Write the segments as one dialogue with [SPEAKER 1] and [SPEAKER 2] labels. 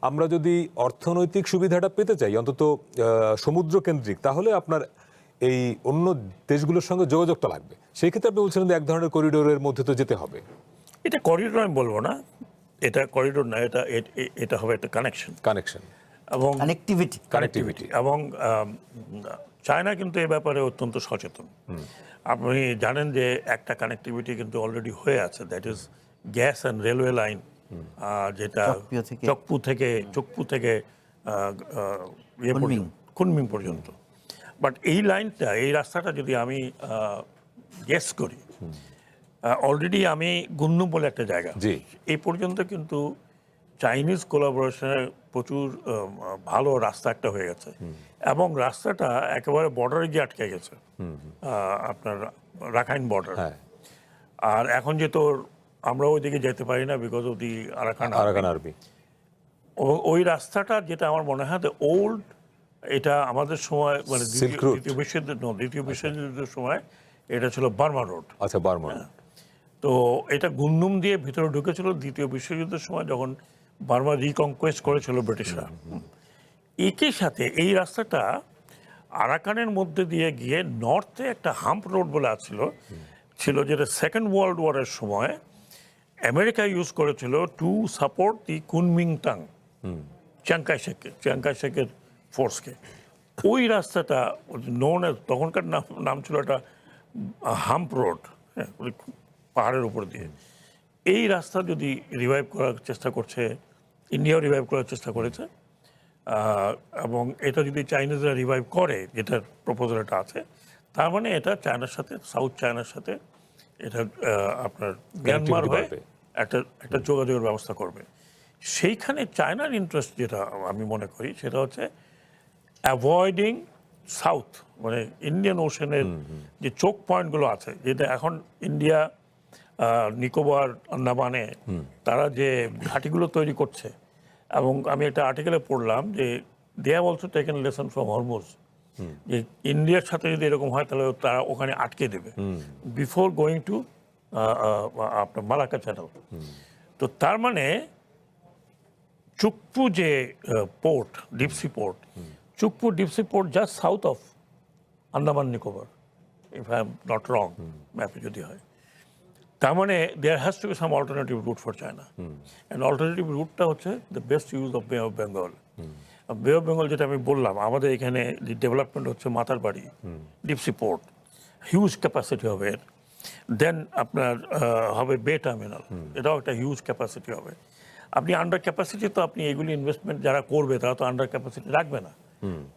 [SPEAKER 1] আমরা যদি অর্থনৈতিক সুবিধাটা পেতে চাই অন্তত সমুদ্র কেন্দ্রিক, তাহলে আপনার এই অন্য দেশগুলোর সঙ্গে যোগাযোগটা লাগবে। সেই ক্ষেত্রে আপনি বলছিলেন যে এক ধরনের করিডোরের মধ্যে তো যেতে হবে।
[SPEAKER 2] এটা করিডোর আমি বলবো না, এটা করিডোর না, এটা হবে একটা কানেকশন এবং
[SPEAKER 1] কানেক্টিভিটি
[SPEAKER 2] এবং চায়না কিন্তু এ ব্যাপারে অত্যন্ত সচেতন। আপনি জানেন যে একটা কানেক্টিভিটি কিন্তু অলরেডি হয়ে আছে, that is gas and railway line, যেটা চকপু থেকে কুনমিং পর্যন্ত। বাট এই লাইনটা, এই রাস্তাটা যদি আমি গেস করি, অলরেডি আমি গুন্নুম বলে একটা জায়গা, এই পর্যন্ত কিন্তু চাইনিজ কোলাবোরেশনের প্রচুর ভালো রাস্তা একটা হয়ে গেছে এবং রাস্তাটা একেবারে বর্ডারে গিয়ে আটকে গেছে, আপনার রাখাইন বর্ডার। আর এখন যে তোর আমরা ওইদিকে যেতে পারি না because of the Arakan army. ওই রাস্তাটা যেটা আমার মনে হয় ওল্ড, এটা আমাদের সময় মানে দ্বিতীয় বিশ্বযুদ্ধের সময় এটা ছিল বার্মা রোড।
[SPEAKER 1] আচ্ছা, বার্মা।
[SPEAKER 2] তো এটা গুন্নুম দিয়ে ভিতরে ঢুকেছিল দ্বিতীয় বিশ্বযুদ্ধের সময়, যখন বার্মা রিকনকোয়েস্ট করেছিল ব্রিটিশরা। একই সাথে এই রাস্তাটা আরাকানের মধ্যে দিয়ে গিয়ে নর্থে একটা হাম্প রোড বলে ছিল, যেটা সেকেন্ড ওয়ার্ল্ড ওয়ারের সময় আমেরিকা ইউজ করেছিল টু সাপোর্ট দি কুনমিংটাং চিয়াং কাই শেকের ফোর্সকে। ওই রাস্তাটা নোন এজ, তখনকার নাম ছিল একটা হাম্প রোড, পাহাড়ের উপর দিয়ে। এই রাস্তা যদি রিভাইভ করার চেষ্টা করছে, ইন্ডিয়াও রিভাইভ করার চেষ্টা করেছে, এবং এটা যদি চাইনিজরা রিভাইভ করে, যেটার প্রপোজালটা আছে, তার মানে এটা চায়নার সাথে, সাউথ চায়নার সাথে এটা আপনার মিয়ানমার হয়ে একটা যোগাযোগের ব্যবস্থা করবে। সেইখানে চায়নার ইন্টারেস্ট যেটা আমি মনে করি সেটা হচ্ছে অ্যাভয়েডিং সাউথ, মানে ইন্ডিয়ান ওশানের যে চোক পয়েন্টগুলো আছে, যেটা এখন ইন্ডিয়া নিকোবর আন্দামানে তারা যে ঘাঁটিগুলো তৈরি করছে, এবং আমি একটা আর্টিকেলে পড়লাম যে they have also taken lesson from Hormuz, যে ইন্ডিয়ার সাথে যদি এরকম হয় তাহলে তারা ওখানে আটকে দেবে বিফোর গোয়িং টু আপনার মালাক্কা চ্যানেল। তো তার মানে চুকপু যে port, deep sea port, Kyaukphyu deep sea port just south of Andaman Nicobar, if I am not wrong, ম্যাপে যদি হয়। তার মানে there has to be some alternative route for China, and alternative রুটটা হচ্ছে the best use of Bay of Bengal. Bay of Bengal যেটা আমি বললাম, আমাদের এখানে যে ডেভেলপমেন্ট হচ্ছে Matarbari deep sea port, huge capacity হবে এর। দেন আপনার হবে বে টার্মিনাল, এটাও একটা হিউজ ক্যাপাসিটি হবে। আপনি আন্ডার ক্যাপাসিটি, তো আপনি এগুলি ইনভেস্টমেন্ট যারা করবে তারা তো আন্ডার ক্যাপাসিটি রাখবে না।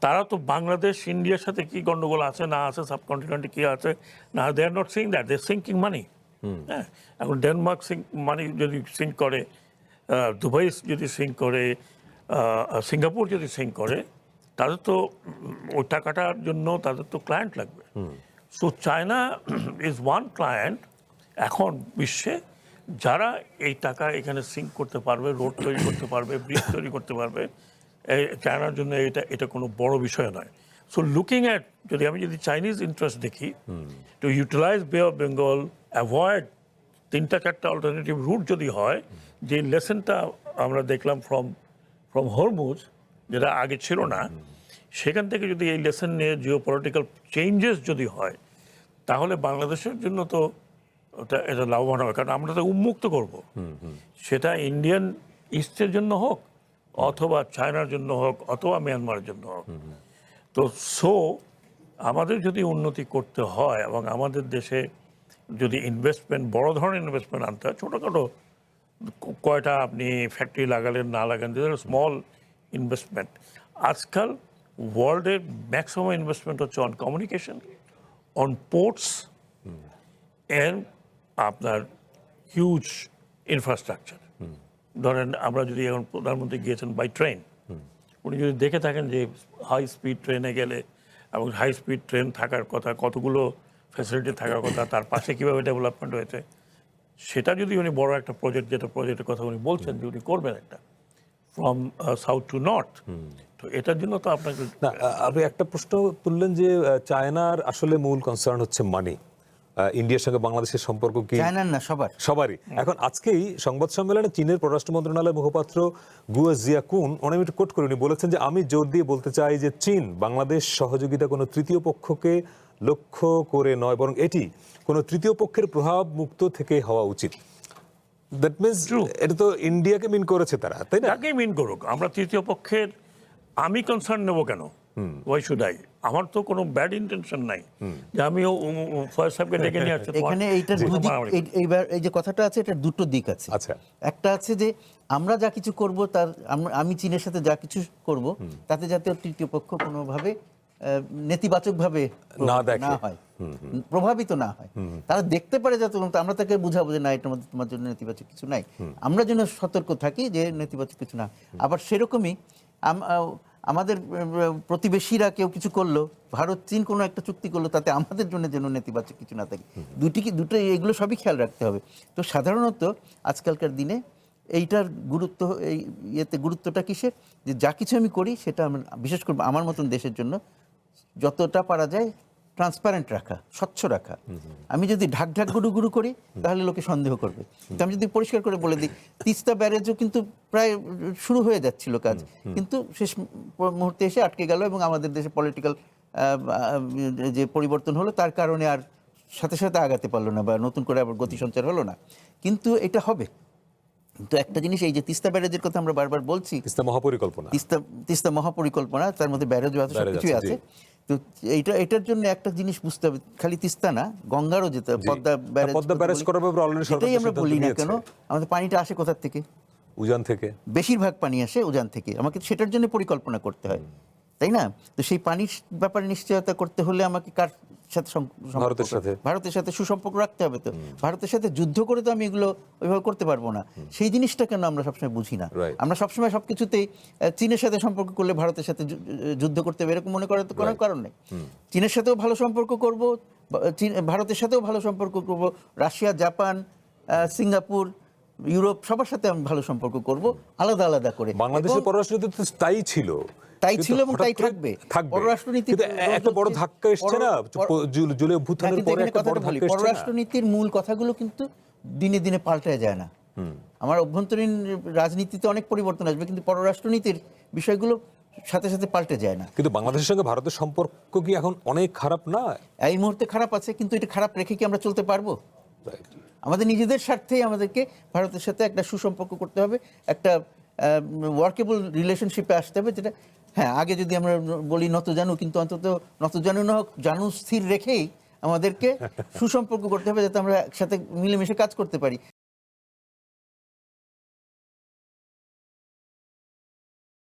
[SPEAKER 2] তারা তো বাংলাদেশ ইন্ডিয়ার সাথে কি গন্ডগোল আছে না আছে, সাবকন্টিনেন্টে কি আছে না, they are not sing that, they sinking money. হ্যাঁ, এখন ডেনমার্ক মানি যদি সিঙ্ক করে, দুবাই যদি সিঙ্ক করে, সিঙ্গাপুর যদি সিঙ্ক করে, তাদের তো ওই টাকাটার জন্য তাদের তো ক্লায়েন্ট লাগবে। So China is one client এখন বিশ্বে, যারা এই টাকা এখানে সিঙ্ক করতে পারবে, রোড তৈরি করতে পারবে, ব্রিজ তৈরি করতে পারবে, চায়নার জন্য এটা কোনো বড় বিষয় নয়। সো লুকিং অ্যাট, আমি যদি চাইনিজ ইন্টারেস্ট দেখি, to utilise Bay of Bengal, avoid 3-4টা অল্টারনেটিভ রুট যদি হয়, যে লেসনটা আমরা দেখলাম ফ্রম হরমুজ, যেটা আগে ছিল না, সেখান থেকে যদি এই লেসন নিয়ে জিওপলিটিক্যাল চেঞ্জেস যদি হয়, তাহলে বাংলাদেশের জন্য তো এটা লাভবান হবে। কারণ আমরা তো উন্মুক্ত করব, সেটা ইন্ডিয়ান ইস্টের জন্য হোক, অথবা চায়নার জন্য হোক, অথবা মিয়ানমারের জন্য হোক। তো আমাদের যদি উন্নতি করতে হয় এবং আমাদের দেশে যদি ইনভেস্টমেন্ট, বড় ধরনের ইনভেস্টমেন্ট আনতে হয়, ছোটোখাটো কয়টা আপনি ফ্যাক্টরি লাগালেন না লাগান, স্মল ইনভেস্টমেন্ট। আজকাল ওয়ার্ল্ডের ম্যাক্সিমাম ইনভেস্টমেন্ট হচ্ছে on communication, on ports, and আপনার হিউজ ইনফ্রাস্ট্রাকচার। ধরেন আমরা যদি এখন প্রধানমন্ত্রী গিয়েছেন বাই ট্রেন, উনি যদি দেখে থাকেন যে হাই স্পিড ট্রেনে গেলে, এবং হাই স্পিড ট্রেন থাকার কথা, কতগুলো ফ্যাসিলিটি থাকার কথা, তার পাশে কীভাবে ডেভেলপমেন্ট হয়েছে, সেটা যদি উনি বড় একটা প্রজেক্টের কথা উনি বলছেন যে উনি করবেন একটা ফ্রম সাউথ টু নর্থ, তো এটার জন্য তো আপনাকে
[SPEAKER 1] আপনি একটা প্রশ্ন তুললেন যে চায়নার আসলে মূল কনসার্ন হচ্ছে মানি, ইন্ডিয়ার সঙ্গে বাংলাদেশের সম্পর্ক কি
[SPEAKER 3] চায়নার না সবার।
[SPEAKER 1] সবারই। এখন আজকেই সংবাদ সম্মেলনে চীনের পররাষ্ট্র মন্ত্রণালয়ের মুখপাত্র গুয়া জিয়াকুন, আমি একটু কোট করে উনি বলেছেন যে আমি জোর দিয়ে বলতে চাই যে চীন বাংলাদেশ সহযোগিতা কোনো তৃতীয় পক্ষকে লক্ষ্য করে নয়, বরং এটি কোনো তৃতীয় পক্ষের প্রভাব মুক্ত থেকে হওয়া উচিত। দ্যাট মিনস এটা তো ইন্ডিয়াকে মিন করেছে তারা, তাই না?
[SPEAKER 2] তাকে মিন করুক, আমরা তৃতীয় পক্ষের আমি কনসার্ন নেব কেন? Why should I? আমার তো কোনো ব্যাড ইন্টেনশন নাই যে আমি ফয়েজ সাহেবকে ডেকে নিয়ে আসছি।
[SPEAKER 3] এখানে এইটার দুদিক, এইবার এই যে কথাটা আছে এটার দুটো দিক আছে।
[SPEAKER 1] আচ্ছা।
[SPEAKER 3] একটা আছে যে আমরা যা কিছু করব তার আমি চীনের সাথে যা কিছু করব তাতে যাতে তৃতীয় পক্ষ কোনোভাবে নেতিবাচকভাবে
[SPEAKER 1] না দেখে,
[SPEAKER 3] না হয়, প্রভাবিত না হয়। তারা দেখতে পারে যাতে আমরা তাকে বুঝাবো যে না, এটার মধ্যে তোমার জন্য নেতিবাচক কিছু নাই, আমরা যেন সতর্ক থাকি যে নেতিবাচক কিছু না। আবার সেরকমই আমাদের প্রতিবেশীরা কেউ কিছু করলো, ভারত চীন কোনো একটা চুক্তি করলো, তাতে আমাদের জন্য যেন নেতিবাচক কিছু না থাকে। দুটো এগুলো সবই খেয়াল রাখতে হবে। তো সাধারণত আজকালকার দিনে এইটার গুরুত্ব, এই ইয়েতে গুরুত্বটা কিসের, যে যা কিছু আমি করি সেটা বিশেষ করে আমার মতন দেশের জন্য যতটা পারা যায় ট্রান্সপারেন্ট রাখা, স্বচ্ছ রাখা। আমি যদি ঢাক ঢাক গুরু গুরু করি তাহলে লোকে সন্দেহ করবে। তো আমি যদি পরিষ্কার করে বলে দিই, তিস্তা ব্যারেজও কিন্তু প্রায় শুরু হয়ে যাচ্ছিল কাজ, কিন্তু শেষ মুহূর্তে এসে আটকে গেল এবং আমাদের দেশে পলিটিক্যাল যে পরিবর্তন হলো তার কারণে আর সাথে সাথে আগাতে পারলো না বা নতুন করে আবার গতি সঞ্চার হলো না। কিন্তু এটা হবে। তো একটা জিনিস, এই যে তিস্তা ব্যারেজের কথা আমরা বারবার বলছি,
[SPEAKER 1] তিস্তা মহাপরিকল্পনা,
[SPEAKER 3] তিস্তা মহাপরিকল্পনা, তার মধ্যে ব্যারেজও আছে, সবকিছুই আছে। তো এটার জন্য একটা জিনিস বুঝতে হবে, খালি তিস্তা না, গঙ্গারও যেতে হবে। পদ্মা ব্যারেজ
[SPEAKER 1] করার ব্যাপারে অলরেডি সরকার
[SPEAKER 3] এটাই আমরা বলি না কেন, আমাদের পানিটা আসে কোথা থেকে?
[SPEAKER 1] উজান থেকে।
[SPEAKER 3] বেশিরভাগ পানি আসে উজান থেকে। আমাকে সেটার জন্য পরিকল্পনা করতে হয়, তাই না? তো সেই পানির ব্যাপারে নিশ্চয়তা করতে হলে আমাকে কার সাথে ভারতের সাথে সুসম্পর্ক রাখতে হবে। তো ভারতের সাথে যুদ্ধ করে তো আমি এগুলো ওইভাবে করতে পারবো না। সেই জিনিসটা কেন আমরা সবসময় বুঝি না? আমরা সবসময় সবকিছুতেই চীনের সাথে সম্পর্ক করলে ভারতের সাথে যুদ্ধ করতে হবে এরকম মনে করার তো কোনো কারণ নেই। চীনের সাথেও ভালো সম্পর্ক করব, ভারতের সাথেও ভালো সম্পর্ক করব, রাশিয়া, জাপান, সিঙ্গাপুর, ইউরোপ, সবার সাথে আমি ভালো সম্পর্ক করব, আলাদা আলাদা করে।
[SPEAKER 1] বাংলাদেশের পররাষ্ট্রনীতি তো তাই ছিল এবং তাই থাকবে।
[SPEAKER 3] পররাষ্ট্রনীতি
[SPEAKER 1] একটা বড় ধাক্কা এসেছে না জুলাই অভ্যুত্থানের পরে, একটা বড় ধাক্কা এসেছে।
[SPEAKER 3] পররাষ্ট্রনীতির মূল কথাগুলো কিন্তু দিনে দিনে পাল্টে যায় না। আমার অভ্যন্তরীণ রাজনীতিতে অনেক পরিবর্তন আসবে, কিন্তু পররাষ্ট্রনীতির বিষয়গুলো সাথে সাথে পাল্টে যায় না।
[SPEAKER 1] কিন্তু বাংলাদেশের সঙ্গে ভারতের সম্পর্ক কি এখন অনেক খারাপ না?
[SPEAKER 3] এই মুহূর্তে খারাপ আছে, কিন্তু এটা খারাপ রেখে কি আমরা চলতে পারবো? আমাদের নিজেদের স্বার্থেই আমাদেরকে ভারতের সাথে একটা সুসম্পর্ক করতে হবে, একটা ওয়ার্কেবল রিলেশনশিপে আসতে হবে। যেটা হ্যাঁ, আগে যদি আমরা বলি নত জানু, কিন্তু অন্তত নত জানু না হোক, জানু স্থির রেখেই আমাদেরকে সুসম্পর্ক করতে হবে, যাতে আমরা একসাথে মিলেমিশে কাজ করতে পারি।